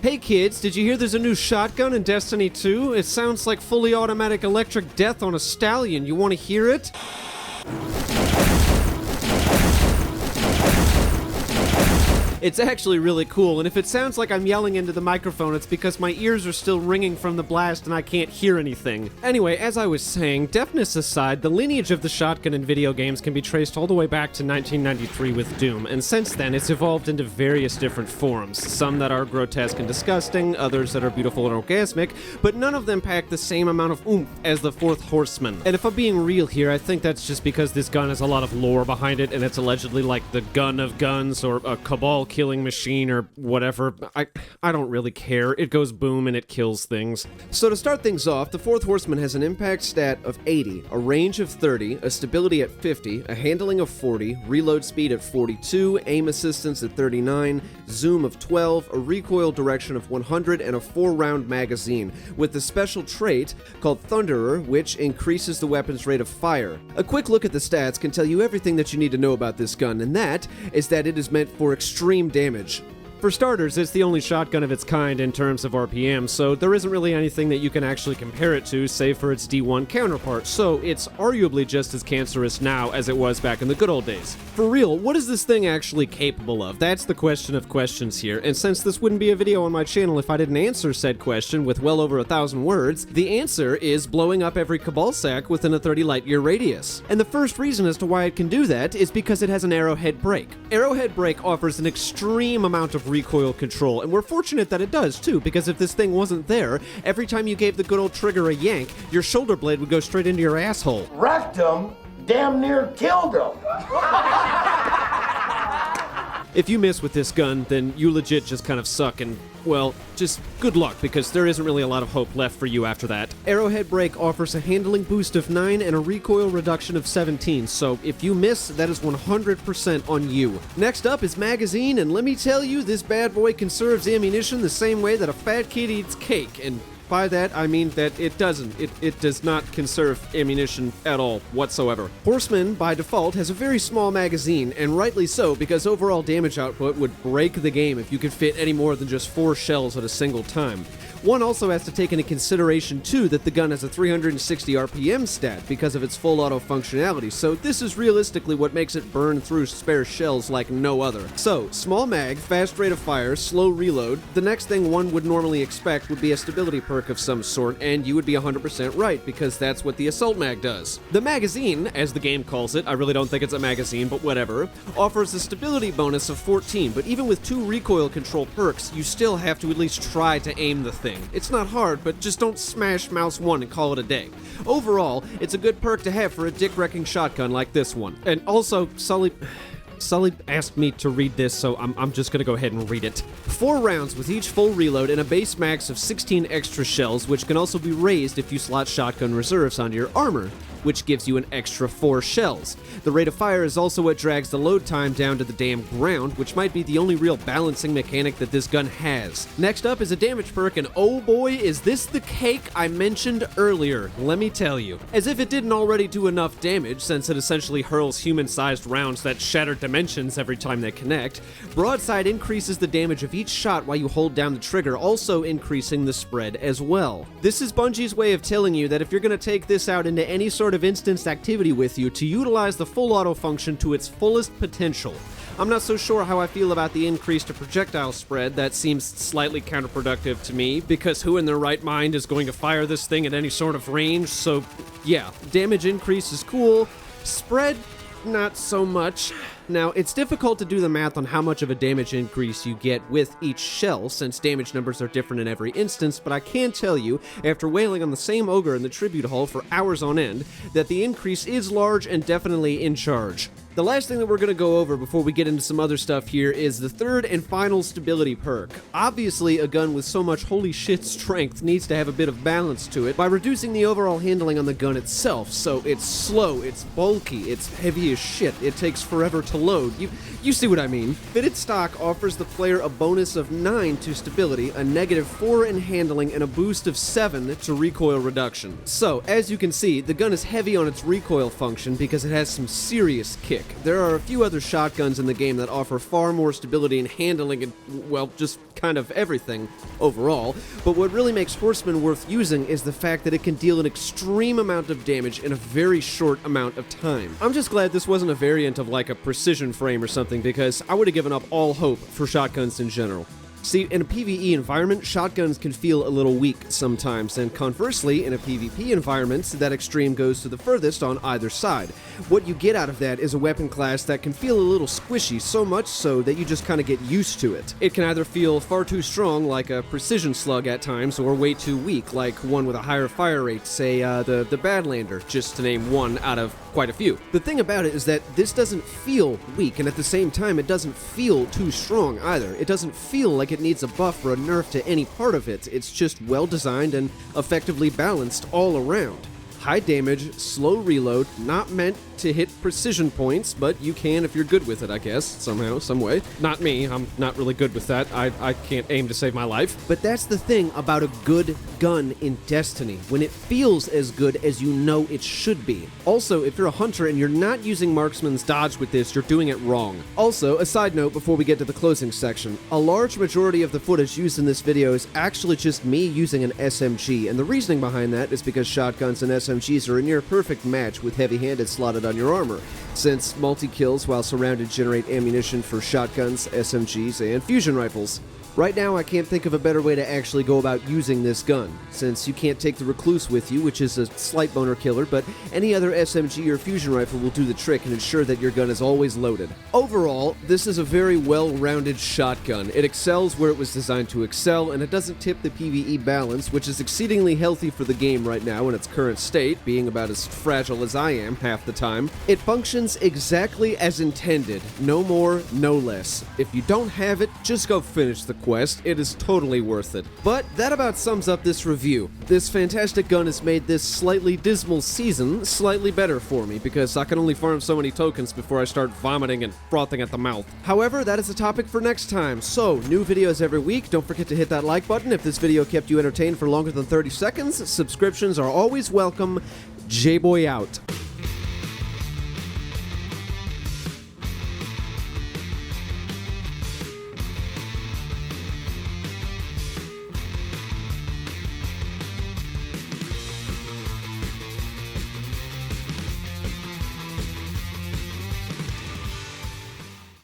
Hey kids, did you hear there's a new shotgun in Destiny 2? It sounds like fully automatic electric death on a stallion. You want to hear it? It's actually really cool, and if it sounds like I'm yelling into the microphone, it's because my ears are still ringing from the blast and I can't hear anything. Anyway, as I was saying, deafness aside, the lineage of the shotgun in video games can be traced all the way back to 1993 with Doom, and since then it's evolved into various different forms, some that are grotesque and disgusting, others that are beautiful and orgasmic, but none of them pack the same amount of oomph as the fourth Horseman. And if I'm being real here, I think that's just because this gun has a lot of lore behind it, and it's allegedly like the gun of guns, or a cabal killing machine, or whatever. I don't really care. It goes boom and it kills things. So to start things off, the fourth Horseman has an impact stat of 80, a range of 30, a stability at 50, a handling of 40, reload speed at 42, aim assistance at 39, zoom of 12, a recoil direction of 100, and a 4-round magazine, with the special trait called Thunderer, which increases the weapon's rate of fire. A quick look at the stats can tell you everything that you need to know about this gun, and that is that it is meant for extreme damage. For starters, it's the only shotgun of its kind in terms of RPM, so there isn't really anything that you can actually compare it to, save for its D1 counterpart, so it's arguably just as cancerous now as it was back in the good old days. For real, what is this thing actually capable of? That's the question of questions here, and since this wouldn't be a video on my channel if I didn't answer said question with well over 1,000 words, the answer is blowing up every Cabal sack within a 30 light-year radius. And the first reason as to why it can do that is because it has an arrowhead brake. Arrowhead brake offers an extreme amount of recoil control, and we're fortunate that it does too, because if this thing wasn't there, every time you gave the good old trigger a yank, your shoulder blade would go straight into your asshole. Wrecked him, damn near killed him. If you miss with this gun, then you legit just kind of suck, and, well, just good luck, because there isn't really a lot of hope left for you after that. Arrowhead brake offers a handling boost of 9 and a recoil reduction of 17, so if you miss, that is 100% on you. Next up is magazine, and let me tell you, this bad boy conserves ammunition the same way that a fat kid eats cake, and by that, I mean that it doesn't. It does not conserve ammunition at all, whatsoever. Horseman, by default, has a very small magazine, and rightly so, because overall damage output would break the game if you could fit any more than just 4 shells at a single time. One also has to take into consideration, too, that the gun has a 360 RPM stat because of its full auto functionality, so this is realistically what makes it burn through spare shells like no other. So, small mag, fast rate of fire, slow reload, the next thing one would normally expect would be a stability perk of some sort, and you would be 100% right, because that's what the assault mag does. The magazine, as the game calls it, I really don't think it's a magazine, but whatever, offers a stability bonus of 14, but even with 2 recoil control perks, you still have to at least try to aim the thing. It's not hard, but just don't smash mouse 1 and call it a day. Overall, it's a good perk to have for a dick-wrecking shotgun like this one. And also, Sully asked me to read this, so I'm just gonna go ahead and read it. 4 rounds with each full reload and a base max of 16 extra shells, which can also be raised if you slot shotgun reserves onto your armor, which gives you an extra 4 shells. The rate of fire is also what drags the load time down to the damn ground, which might be the only real balancing mechanic that this gun has. Next up is a damage perk, and oh boy, is this the cake I mentioned earlier, let me tell you. As if it didn't already do enough damage, since it essentially hurls human-sized rounds that shatter dimensions every time they connect, Broadside increases the damage of each shot while you hold down the trigger, also increasing the spread as well. This is Bungie's way of telling you that if you're gonna take this out into any sort of instanced activity with you, to utilize the full auto function to its fullest potential. I'm not so sure how I feel about the increase to projectile spread. That seems slightly counterproductive to me, because who in their right mind is going to fire this thing at any sort of range? So yeah, damage increase is cool. Spread, not so much. Now, it's difficult to do the math on how much of a damage increase you get with each shell, since damage numbers are different in every instance, but I can tell you, after wailing on the same ogre in the tribute hall for hours on end, that the increase is large and definitely in charge. The last thing that we're going to go over before we get into some other stuff here is the third and final stability perk. Obviously, a gun with so much holy shit strength needs to have a bit of balance to it by reducing the overall handling on the gun itself, so it's slow, it's bulky, it's heavy as shit, it takes forever to load. You see what I mean. Fitted stock offers the player a bonus of 9 to stability, a negative 4 in handling, and a boost of 7 to recoil reduction. So, as you can see, the gun is heavy on its recoil function because it has some serious kick. There are a few other shotguns in the game that offer far more stability and handling and, well, just kind of everything overall, but what really makes Horseman worth using is the fact that it can deal an extreme amount of damage in a very short amount of time. I'm just glad this wasn't a variant of like a precision frame or something, because I would have given up all hope for shotguns in general. See, in a PvE environment, shotguns can feel a little weak sometimes, and conversely, in a PvP environment, that extreme goes to the furthest on either side. What you get out of that is a weapon class that can feel a little squishy, so much so that you just kind of get used to it. It can either feel far too strong, like a precision slug at times, or way too weak, like one with a higher fire rate, say the Badlander, just to name one out of quite a few. The thing about it is that this doesn't feel weak, and at the same time, it doesn't feel too strong either. It doesn't feel like it needs a buff or a nerf to any part of it. It's just well designed and effectively balanced all around. High damage, slow reload, not meant to hit precision points, but you can if you're good with it, I guess, somehow, some way. Not me, I'm not really good with that. I can't aim to save my life. But that's the thing about a good gun in Destiny, when it feels as good as you know it should be. Also, if you're a hunter and you're not using Marksman's Dodge with this, you're doing it wrong. Also, a side note before we get to the closing section, a large majority of the footage used in this video is actually just me using an SMG, and the reasoning behind that is because shotguns and SMGs are a near perfect match with heavy-handed slotted on your armor, since multi-kills while surrounded generate ammunition for shotguns, SMGs, and fusion rifles. Right now, I can't think of a better way to actually go about using this gun, since you can't take the Recluse with you, which is a slight boner killer, but any other SMG or fusion rifle will do the trick and ensure that your gun is always loaded. Overall, this is a very well-rounded shotgun. It excels where it was designed to excel, and it doesn't tip the PvE balance, which is exceedingly healthy for the game right now in its current state, being about as fragile as I am half the time. It functions exactly as intended, no more, no less. If you don't have it, just go finish the quest. It is totally worth it. But that about sums up this review. This fantastic gun has made this slightly dismal season slightly better for me, because I can only farm so many tokens before I start vomiting and frothing at the mouth. However, that is a topic for next time. So, new videos every week. Don't forget to hit that like button if this video kept you entertained for longer than 30 seconds. Subscriptions are always welcome. Jayboy out.